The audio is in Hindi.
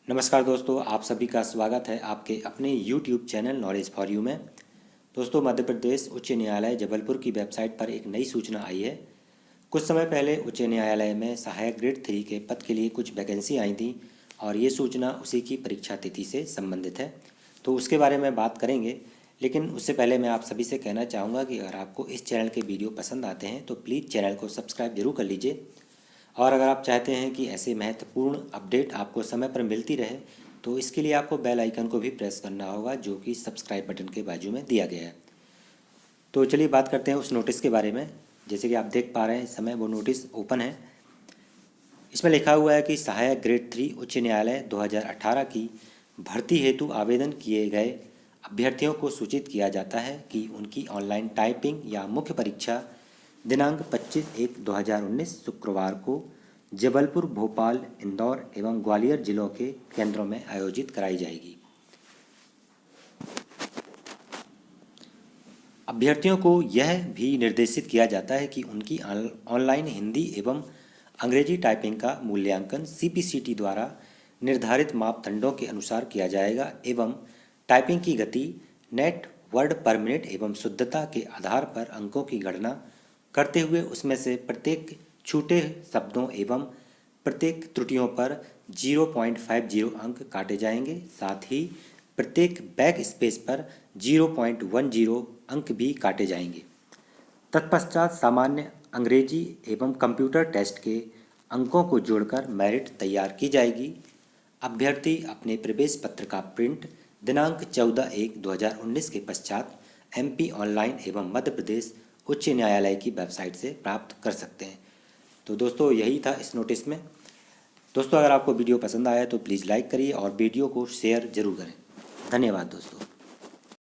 नमस्कार दोस्तों, आप सभी का स्वागत है आपके अपने YouTube channel knowledge for you में। दोस्तों, मध्य प्रदेश उच्च न्यायालय जबलपुर की वेबसाइट पर एक नई सूचना आई है। कुछ समय पहले उच्च न्यायालय में सहायक ग्रेड 3 के पद के लिए कुछ वैकेंसी आई थी और ये सूचना उसी की परीक्षा तिथि से संबंधित है, तो उसके बारे में बात करेंगे। लेकिन उससे पहले मैं आप सभी से कहना चाहूँगा कि अगर आपको इस चैनल के वीडियो पसंद आते हैं तो प्लीज़ चैनल को सब्सक्राइब जरूर कर लीजिए। और अगर आप चाहते हैं कि ऐसे महत्वपूर्ण अपडेट आपको समय पर मिलती रहे तो इसके लिए आपको बेल आइकन को भी प्रेस करना होगा, जो कि सब्सक्राइब बटन के बाजू में दिया गया है। तो चलिए बात करते हैं उस नोटिस के बारे में। जैसे कि आप देख पा रहे हैं इस समय वो नोटिस ओपन है। इसमें लिखा हुआ है कि सहायक ग्रेड 3 उच्च न्यायालय 2018 की भर्ती हेतु आवेदन किए गए अभ्यर्थियों को सूचित किया जाता है कि उनकी ऑनलाइन टाइपिंग या मुख्य परीक्षा दिनांक 25/1/2019 शुक्रवार को जबलपुर, भोपाल, इंदौर एवं ग्वालियर जिलों के केंद्रों में आयोजित कराई जाएगी। अभ्यर्थियों को यह भी निर्देशित किया जाता है कि उनकी ऑनलाइन हिंदी एवं अंग्रेजी टाइपिंग का मूल्यांकन CPCT द्वारा निर्धारित मापदंडों के अनुसार किया जाएगा एवं टाइपिंग की गति, नेट वर्ड पर मिनट एवं शुद्धता के आधार पर अंकों की गणना करते हुए उसमें से प्रत्येक छूटे शब्दों एवं प्रत्येक त्रुटियों पर 0.50 अंक काटे जाएंगे। साथ ही प्रत्येक बैक स्पेस पर 0.10 अंक भी काटे जाएंगे। तत्पश्चात सामान्य अंग्रेजी एवं कंप्यूटर टेस्ट के अंकों को जोड़कर मेरिट तैयार की जाएगी। अभ्यर्थी अपने प्रवेश पत्र का प्रिंट दिनांक 14/1/2019 के पश्चात MP ऑनलाइन एवं मध्य प्रदेश उच्च न्यायालय की वेबसाइट से प्राप्त कर सकते हैं। तो दोस्तों, यही था इस नोटिस में। दोस्तों, अगर आपको वीडियो पसंद आया तो प्लीज़ लाइक करिए और वीडियो को शेयर ज़रूर करें। धन्यवाद दोस्तों।